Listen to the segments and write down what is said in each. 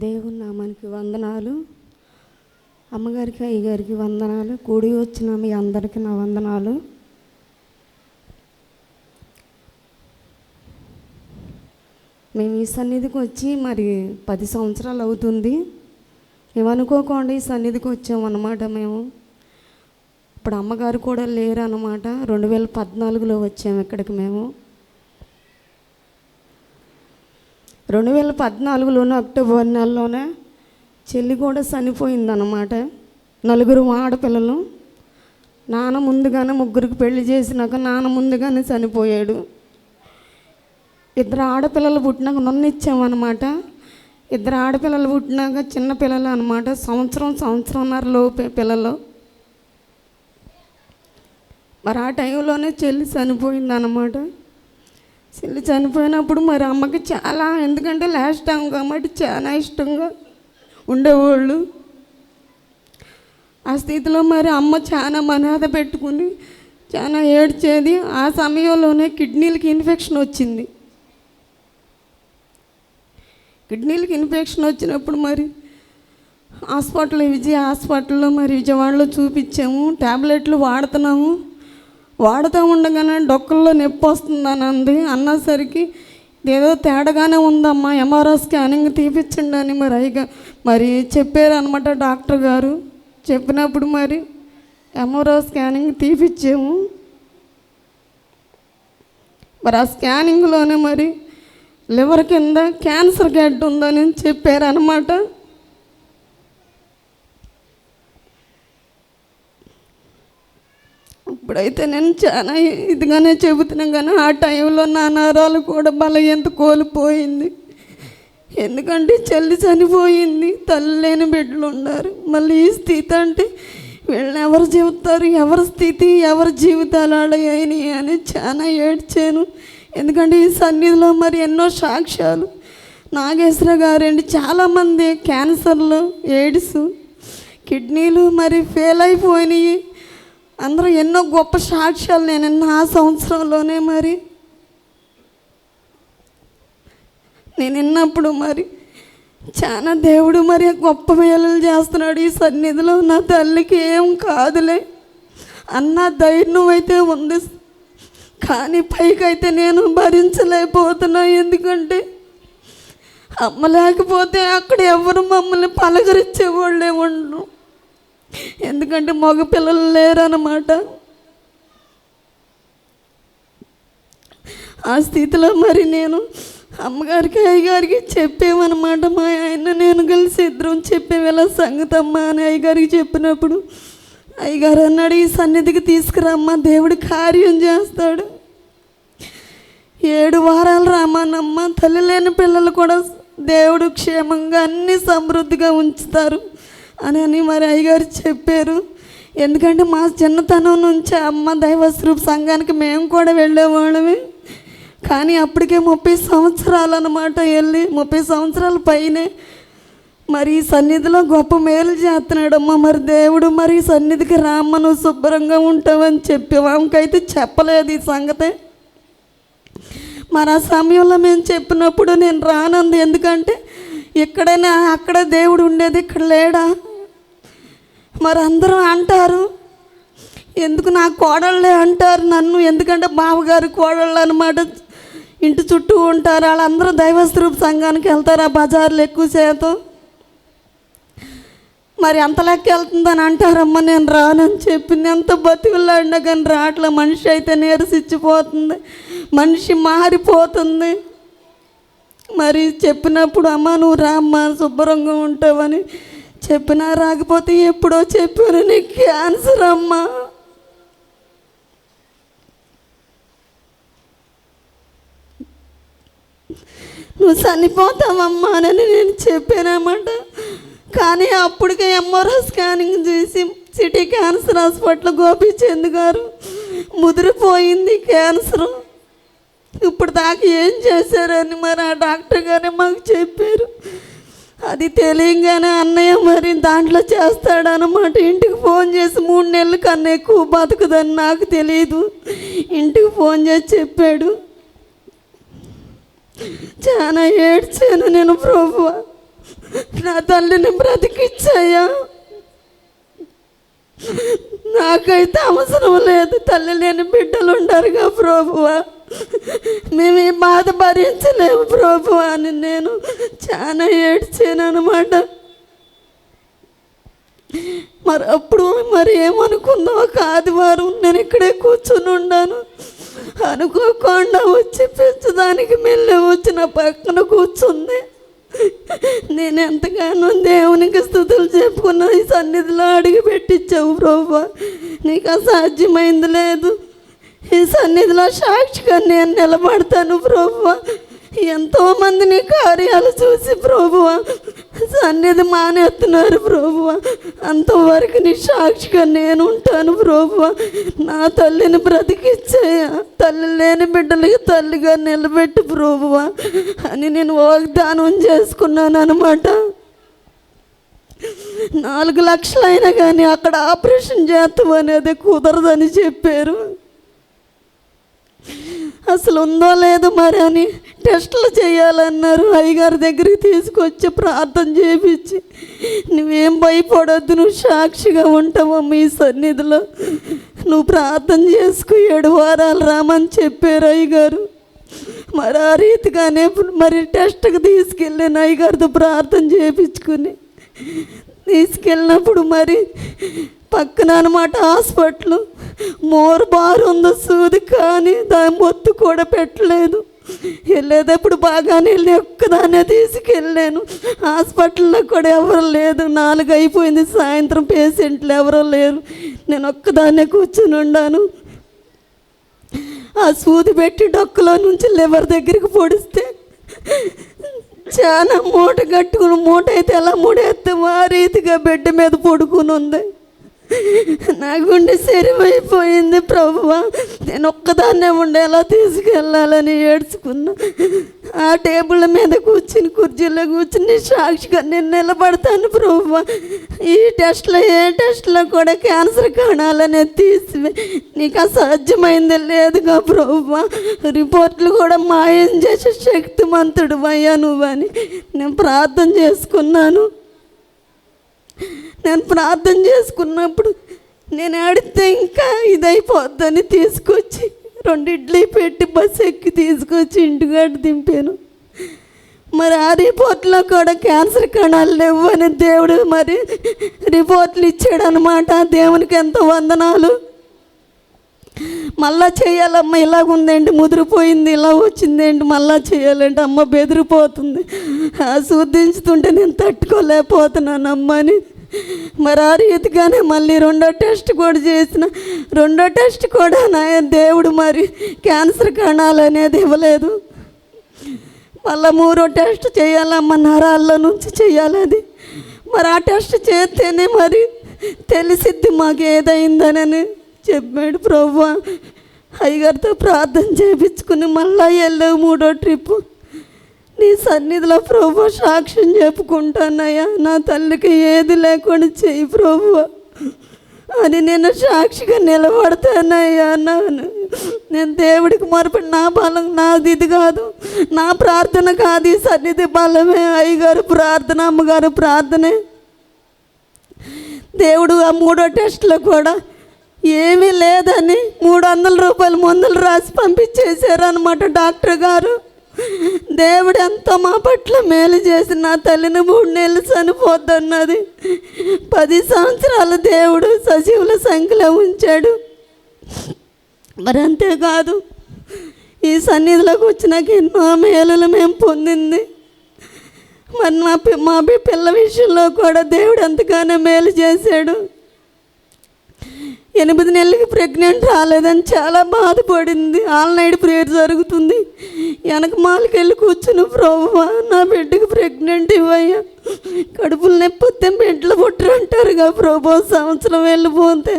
దేవుని నామానికి వందనాలు. అమ్మగారికి అయ్యగారికి వందనాలు. కూడి వచ్చిన మీ అందరికీ నా వందనాలు. మేము ఈ సన్నిధికి వచ్చి మరి 10 సంవత్సరాలు అవుతుంది. మేము అనుకోకుండా ఈ సన్నిధికి వచ్చామన్నమాట. మేము ఇప్పుడు అమ్మగారు కూడా లేరు అన్నమాట. 2014లో వచ్చాము ఇక్కడికి. మేము 2014లోనే అక్టోబర్ నెలలోనే చెల్లి కూడా చనిపోయిందన్నమాట. 4 ఆడపిల్లలు. నాన్న ముందుగానే 3కి పెళ్లి చేసినాక నాన్న ముందుగానే చనిపోయాడు. 2 ఆడపిల్లలు పుట్టినాక నన్ను ఇచ్చామన్నమాట. 2 ఆడపిల్లలు పుట్టినాక చిన్న పిల్లలు అనమాట. సంవత్సరంన్నర లోపే పిల్లలు. మరి ఆ టైంలోనే చెల్లి చనిపోయిందన్నమాట. చెల్లి చనిపోయినప్పుడు మరి అమ్మకి చాలా, ఎందుకంటే లాస్ట్ టైం కాబట్టి చాలా ఇష్టంగా ఉండేవాళ్ళు. ఆ స్థితిలో మరి అమ్మ చాలా మనాద పెట్టుకుని చాలా ఏడ్చేది. ఆ సమయంలోనే కిడ్నీలకి ఇన్ఫెక్షన్ వచ్చింది. కిడ్నీలకి ఇన్ఫెక్షన్ వచ్చినప్పుడు మరి విజయ హాస్పిటల్లో మరి విజయవాడలో చూపించాము. ట్యాబ్లెట్లు వాడుతూ ఉండగానే డొక్కల్లో నొప్పి వస్తుందని అన్నసరికి ఏదో తేడాగానే ఉందమ్మా, ఎంఆర్ఐ స్కానింగ్ తీపిచ్చండి అని మరి చెప్పారు అనమాట డాక్టర్ గారు. చెప్పినప్పుడు మరి ఎంఆర్ఐ స్కానింగ్ తీపిచ్చాము. మరి ఆ స్కానింగ్లోనే మరి లివర్ కింద క్యాన్సర్ గడ్డ ఉందని చెప్పారు అనమాట. ఇప్పుడైతే నేను చాలా ఇదిగానే చెబుతున్నాను, కానీ ఆ టైంలో నా నరాలు కూడా బలహీనత కోల్పోయింది. ఎందుకంటే చెల్లి చనిపోయింది, తల్లి లేని బిడ్డలు ఉన్నారు. మళ్ళీ ఈ స్థితి అంటే వీళ్ళని ఎవరు చెబుతారు, ఎవరి స్థితి ఎవరి జీవితాలు అయినాయి అని చాలా ఏడ్చాను. ఎందుకంటే ఈ సన్నిధిలో మరి ఎన్నో సాక్ష్యాలు. నాగేశ్వర గారండి చాలామంది క్యాన్సర్లు, ఎయిడ్స్, కిడ్నీలు మరి ఫెయిల్ అయిపోయినాయి. అందరూ ఎన్నో గొప్ప సాక్ష్యాలు నేను ఆ సంవత్సరంలోనే మరి నేను విన్నప్పుడు మరి చాలా దేవుడు మరి గొప్ప మేలులు చేస్తున్నాడు ఈ సన్నిధిలో. నా తల్లికి ఏం కాదులే అన్న ధైర్యం అయితే ఉంది, కానీ పైకైతే నేను భరించలేకపోతున్నా. ఎందుకంటే అమ్మ లేకపోతే అక్కడ ఎవరు మమ్మల్ని పలకరించేవాళ్ళే ఉండరు. ఎందుకంటే మగ పిల్లలు లేరన్నమాట. ఆ స్థితిలో మరి నేను అమ్మగారికి అయ్యగారికి చెప్పామన్నమాట. మా ఆయన నేను కలిసి ఇద్దరం చెప్పేవేళ సంగతమ్మ అని అయ్యగారికి చెప్పినప్పుడు అయ్యగారు అన్నాడు, ఈ సన్నిధికి తీసుకురమ్మా, దేవుడు కార్యం చేస్తాడు. 7 వారాలు రామానమ్మ, తల్లి లేని పిల్లలు కూడా దేవుడు క్షేమంగా అన్ని సమృద్ధిగా ఉంచుతారు అని మరి అయ్యగారు చెప్పారు. ఎందుకంటే మా చిన్నతనం నుంచి అమ్మ దైవస్వరూప సంఘానికి మేము కూడా వెళ్ళేవాళ్ళమే. కానీ అప్పటికే 30 సంవత్సరాలు అన్నమాట. 30 సంవత్సరాల పైనే మరి ఈ సన్నిధిలో గొప్ప మేలు చేస్తున్నాడమ్మా. మరి దేవుడు మరి ఈ సన్నిధికి రామ్మ, నువ్వు శుభ్రంగా ఉంటావని చెప్పి ఆమెకైతే చెప్పలేదు ఈ సంగతే. మరి ఆ సమయంలో మేము చెప్పినప్పుడు నేను రానంది. ఎందుకంటే ఎక్కడైనా అక్కడ దేవుడు ఉండేది, ఇక్కడ లేడా? మరి అందరూ అంటారు, ఎందుకు నా కోడళ్ళే అంటారు నన్ను. ఎందుకంటే బావగారు కోడళ్ళు అనమాట, ఇంటి చుట్టూ ఉంటారు. వాళ్ళందరూ దైవస్వరూప సంఘానికి వెళ్తారు. ఆ బజార్లు ఎక్కువ శాతం మరి అంత లెక్క వెళ్తుందని అంటారమ్మ. నేను రానని చెప్పింది. ఎంత బతికిలాడినా కానీ రాట్ల. మనిషి అయితే నీరసిచ్చిపోతుంది, మనిషి మారిపోతుంది. మరి చెప్పినప్పుడు అమ్మ నువ్వు రామ్మ, శుభ్రంగా ఉంటావని చెప్పినా రాకపోతే ఎప్పుడో చెప్పాను, నీకు క్యాన్సర్ అమ్మా, నువ్వు చనిపోతావమ్మా అని నేను చెప్పానమాట. కానీ అప్పటికే ఎంఆర్ఐ స్కానింగ్ చేసి సిటీ క్యాన్సర్ హాస్పిటల్ గోపిచంద్ గారు ముదిరిపోయింది క్యాన్సర్. ఇప్పుడు దాకా ఏం చేశారని మరి ఆ డాక్టర్ గారే మాకు చెప్పారు. అది తెలియగానే అన్నయ్య మరి దాంట్లో చేస్తాడనమాట. ఇంటికి ఫోన్ చేసి 3 నెలల కన్నా ఎక్కువ బతుకుదని నాకు తెలియదు. ఇంటికి ఫోన్ చేసి చెప్పాడు. చాలా ఏడ్చాను నేను. ప్రభువా నా తల్లిని బ్రతికిచ్చాయా. నాకైతే అవసరం లేదు, తల్లి లేని బిడ్డలు ఉండారుగా ప్రభువా, మేము ఈ బాధ భరించలేము ప్రభువా అని నేను చాలా ఏడ్చాను అనమాట. మరి అప్పుడు మరి ఏమనుకుందో ఒక ఆదివారం నేను ఇక్కడే కూర్చుని ఉన్నాను. అనుకోకుండా వచ్చి పెంచడానికి మెల్లె వచ్చి నా పక్కన కూర్చుంది. నేను ఎంతగానో దేవునికి స్తుతులు చెప్పుకున్నా, ఈ సన్నిధిలో అడిగి పెట్టించావు ప్రభువా, నీకు అసాధ్యమైంది లేదు. ఈ సన్నిధిలో సాక్షిగా నేను నిలబడతాను ప్రభువా. ఎంతోమంది నీ కార్యాలు చూసి ప్రభువా సన్నిధి మానేస్తున్నారు ప్రభువా, అంతవరకు నీ సాక్షిగా నేను ఉంటాను ప్రభువా. నా తల్లిని బ్రతికిచ్చాయా, తల్లి లేని బిడ్డలకి తల్లిగా నిలబెట్టు ప్రభువా అని నేను వాగ్దానం చేసుకున్నాను అనమాట. 4 లక్షలైనా కానీ అక్కడ ఆపరేషన్ చేస్తాం అనేది కుదరదని చెప్పారు. అసలు ఉందో లేదో మరి అని టెస్టులు చేయాలన్నారు. అయ్యగారి దగ్గరికి తీసుకొచ్చి ప్రార్థన చేయించి, నువ్వేం భయపడొద్దు, నువ్వు సాక్షిగా ఉంటావమ్మ ఈ సన్నిధిలో, నువ్వు ప్రార్థన చేసుకు 7 వారాలు రామని చెప్పారు అయ్యగారు. మరి ఆ రీతిగానే మరి టెస్ట్కి తీసుకెళ్ళాను. అయ్యగారితో ప్రార్థన చేయించుకుని తీసుకెళ్ళినప్పుడు మరి పక్కన అనమాట హాస్పిటల్, మోర్ బార్ ఉంది సూది, కానీ దాని మొత్తు కూడా పెట్టలేదు. వెళ్ళేటప్పుడు బాగానే వెళ్ళి ఒక్కదాన్నే తీసుకెళ్ళాను. హాస్పిటల్లో కూడా ఎవరు లేదు, 4 అయిపోయింది సాయంత్రం, పేషెంట్లు ఎవరో లేరు, నేను ఒక్కదాన్నే కూర్చుని ఉన్నాను. ఆ సూది పెట్టి డొక్కలో నుంచి లివర్ దగ్గరికి పొడిస్తే చాలా మూట కట్టుకుని, మూట అయితే ఎలా మూడేస్తాం ఆ రీతిగా బెడ్ మీద పడుకుని ఉంది. నా గుండె శరీరమైపోయింది ప్రభువా, నేను ఒక్కదాన్నే ఉండే ఎలా తీసుకెళ్ళాలని ఏడ్చుకున్నా. ఆ టేబుల్ మీద కూర్చుని, కుర్చీలో కూర్చుని సాక్షిగా నేను నిలబడతాను ప్రభువా. ఈ టెస్ట్లో ఏ టెస్ట్లో కూడా క్యాన్సర్ కణాలనే తీసి నీకు అసాధ్యమైంది లేదుగా ప్రభువా, రిపోర్ట్లు కూడా మాయం చేసే శక్తిమంతుడు అయ్యా నువ్వని నేను ప్రార్థన చేసుకున్నాను. నేను ప్రార్థన చేసుకున్నప్పుడు నేను ఆడితే ఇంకా ఇదైపోద్దని తీసుకొచ్చి 2 ఇడ్లీ పెట్టి బస్సు ఎక్కి తీసుకొచ్చి ఇంటికాడ దింపాను. మరి ఆ రిపోర్ట్లో కూడా క్యాన్సర్ కణాలు లేవు అని దేవుడు మరి రిపోర్ట్లు ఇచ్చాడు అనమాట. దేవునికి ఎంతో వందనాలు. మళ్ళా చేయాలమ్మ, ఇలాగుందేంటి, ముదిరిపోయింది, ఇలా వచ్చిందేంటి, మళ్ళా చేయాలంటే అమ్మ బెదిరిపోతుంది, శుద్ధించుతుంటే నేను తట్టుకోలేకపోతున్నాను అమ్మని. మరి ఆ రీతిగానే మళ్ళీ 2వ టెస్ట్ కూడా చేసిన. 2వ టెస్ట్ కూడా నా దేవుడు మరి క్యాన్సర్ కణాలు అనేది ఇవ్వలేదు. మళ్ళీ 3వ టెస్ట్ చేయాలమ్మ, నరాల్లో నుంచి చేయాలి అది. మరి ఆ టెస్ట్ చేస్తేనే మరి తెలిసిద్ది మాకు ఏదైందనని చెప్పాడు ప్రభువా. అయ్యగారితో ప్రార్థన చేయించుకుని మళ్ళీ వెళ్ళావు 3వ ట్రిప్పు. నీ సన్నిధిలో ప్రభువా సాక్ష్యం చెప్పుకుంటానయ్యా, నా తల్లికి ఏది లేకుండా చెయ్యి ప్రభువా అని నేను సాక్షిగా నిలబడతానయ్యా అన్నాను. నేను దేవుడికి మొరపడి నా బలం నాది ఇది కాదు, నా ప్రార్థన కాదు, ఈ సన్నిధి బలమే అయ్యగారు ప్రార్థన, అమ్మగారు ప్రార్థనే. దేవుడు ఆ 3వ టెస్ట్లో కూడా ఏమీ లేదని 300 రూపాయలు మందులు రాసి పంపించేశారు అనమాట డాక్టర్ గారు. దేవుడు ఎంతో మా పట్ల మేలు చేసి నా తల్లిని 3 నెలలు చనిపోద్దన్నది 10 సంవత్సరాలు దేవుడు సజీవుల సంఖ్యలో ఉంచాడు. మరి అంతేకాదు, ఈ సన్నిధిలోకి వచ్చినాక ఎన్నో మేలులు మేము పొందింది. మరి మా పిల్ల విషయంలో కూడా దేవుడు ఎంతగానో మేలు చేశాడు. 8 నెలలకి ప్రెగ్నెంట్ రాలేదని చాలా బాధపడింది. ఆల్ నైట్ ప్రేయర్ జరుగుతుంది, వెనక మాలకి వెళ్ళి కూర్చుని ప్రభువా నా బిడ్డకి ప్రెగ్నెంట్ ఇవ్వయ్యా, కడుపులు నొప్పి వస్తే బిడ్డలు పుట్టరంటారుగా ప్రభు, సంవత్సరం వెళ్ళిపోతే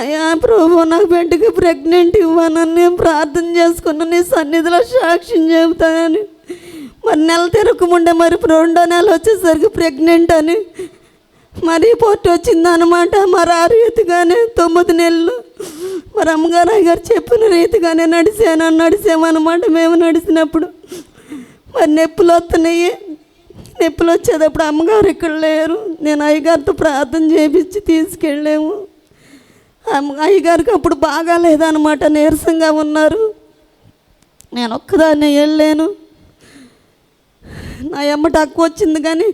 అయ్యా ప్రభు నాకు బిడ్డకి ప్రెగ్నెంట్ ఇవ్వనని నేను ప్రార్థన చేసుకున్నాను. నీ సన్నిధిలో సాక్ష్యం చెబుతానని. మరి నెల తిరగకుండే మరి 2వ నెల వచ్చేసరికి ప్రెగ్నెంట్ అని మరి రిపోర్ట్ వచ్చిందనమాట. మరి ఆ రీతిగానే 9 నెలలు మరి అమ్మగారు అయ్యగారు చెప్పిన రీతిగానే నడిచామన్నమాట. మేము నడిచినప్పుడు మరి నొప్పులు వస్తున్నాయి, నొప్పులు వచ్చేటప్పుడు అమ్మగారు ఇక్కడ లేరు. నేను అయ్యగారితో ప్రార్థన చేయించి తీసుకెళ్ళాము. అయ్యగారికి అప్పుడు బాగాలేదన్నమాట, నీరసంగా ఉన్నారు. నేను ఒక్కదాన్నే వెళ్ళాను. నా అమ్మ టక్కు వచ్చింది, కానీ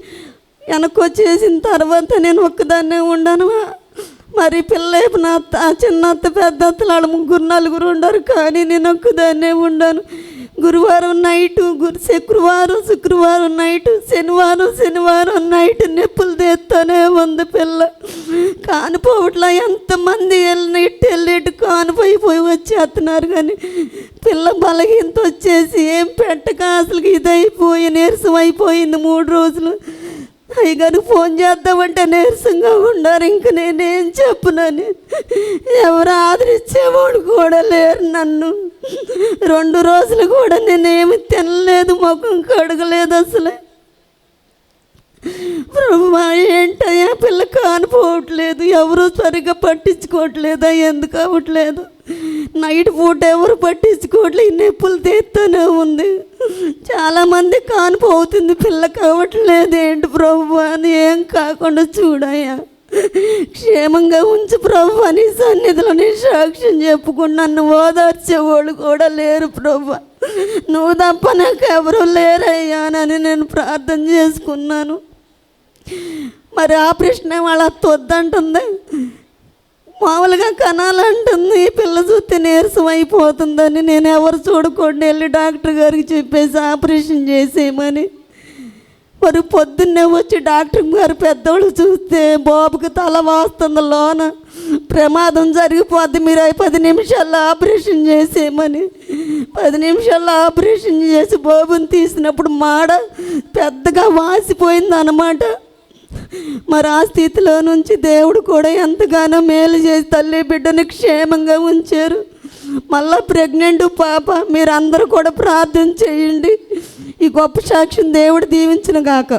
వెనక్కి వచ్చేసిన తర్వాత నేను ఒక్కదాన్నే ఉన్నాను. మరి పిల్లైపు నా అత్త, చిన్న అత్త, పెద్ద అత్తలు వాళ్ళు 3-4 ఉండరు, కానీ నేను ఒక్కదాన్నే ఉన్నాను. గురువారం నైటు, శుక్రవారం నైటు, శనివారం నైటు నొప్పులు తెస్తానే ఉంది పిల్ల. కానిపోవట్లా. ఎంతమంది వెళ్ళినట్టు కానిపోయిపోయి వచ్చేస్తున్నారు, కానీ పిల్ల బలహీనత వచ్చేసి ఏం పెట్టక అసలు ఇదైపోయి నీరసం అయిపోయింది. 3 రోజులు అయ్యగారు ఫోన్ చేద్దామంటే నీరసంగా ఉన్నారు. ఇంక నేనేం చెప్పునని, ఎవరు ఆదరించేవాడు కూడా లేరు. నన్ను 2 రోజులు కూడా నేనేమి తినలేదు, ముఖం కడగలేదు అసలు. బ్రహ్మ ఏంటయ్యా పిల్ల కానిపోవట్లేదు, ఎవరు సరిగ్గా పట్టించుకోవట్లేదా, ఎందుకు అవ్వట్లేదు? నైట్ పూట ఎవరు పట్టించుకోవట్లేదు, నొప్పులు తీస్తూనే ఉంది. చాలామంది కానిపోతుంది, పిల్ల కావట్లేదు. ఏంటి ప్రభు అని, ఏం కాకుండా చూడయ్యా, క్షేమంగా ఉంచు ప్రభు అని సన్నిధిలో నీ సాక్ష్యం చెప్పుకుని నన్ను ఓదార్చేవాళ్ళు కూడా లేరు ప్రభు. నువ్వు తప్ప నాకు ఎవరు లేరయ్యా అని నేను ప్రార్థన చేసుకున్నాను. మరి ఆపరేషన్ వాళ్ళ వద్దంటుంది, మామూలుగా కనాలంటుంది. పిల్ల చూస్తే నీరసం అయిపోతుందని నేను ఎవరు చూడకుండా వెళ్ళి డాక్టర్ గారికి చెప్పేసి ఆపరేషన్ చేసేయమని. మరి పొద్దున్నే వచ్చి డాక్టర్ గారు పెద్దవాళ్ళు చూస్తే బాబుకి తల వాస్తుంది, లోన ప్రమాదం జరిగిపోద్ది, మీరు 10 నిమిషాల్లో ఆపరేషన్ చేసేయమని. 10 నిమిషాల్లో ఆపరేషన్ చేసి బాబుని తీసినప్పుడు మాడ పెద్దగా వాసిపోయింది అన్నమాట. మరి ఆ స్థితిలో నుంచి దేవుడు కూడా ఎంతగానో మేలు చేసి తల్లి బిడ్డని క్షేమంగా ఉంచారు. మళ్ళా ప్రెగ్నెంట్ పాప. మీరు అందరూ కూడా ప్రార్థన చేయండి. ఈ గొప్ప సాక్ష్యం దేవుడు దీవించిన గాక.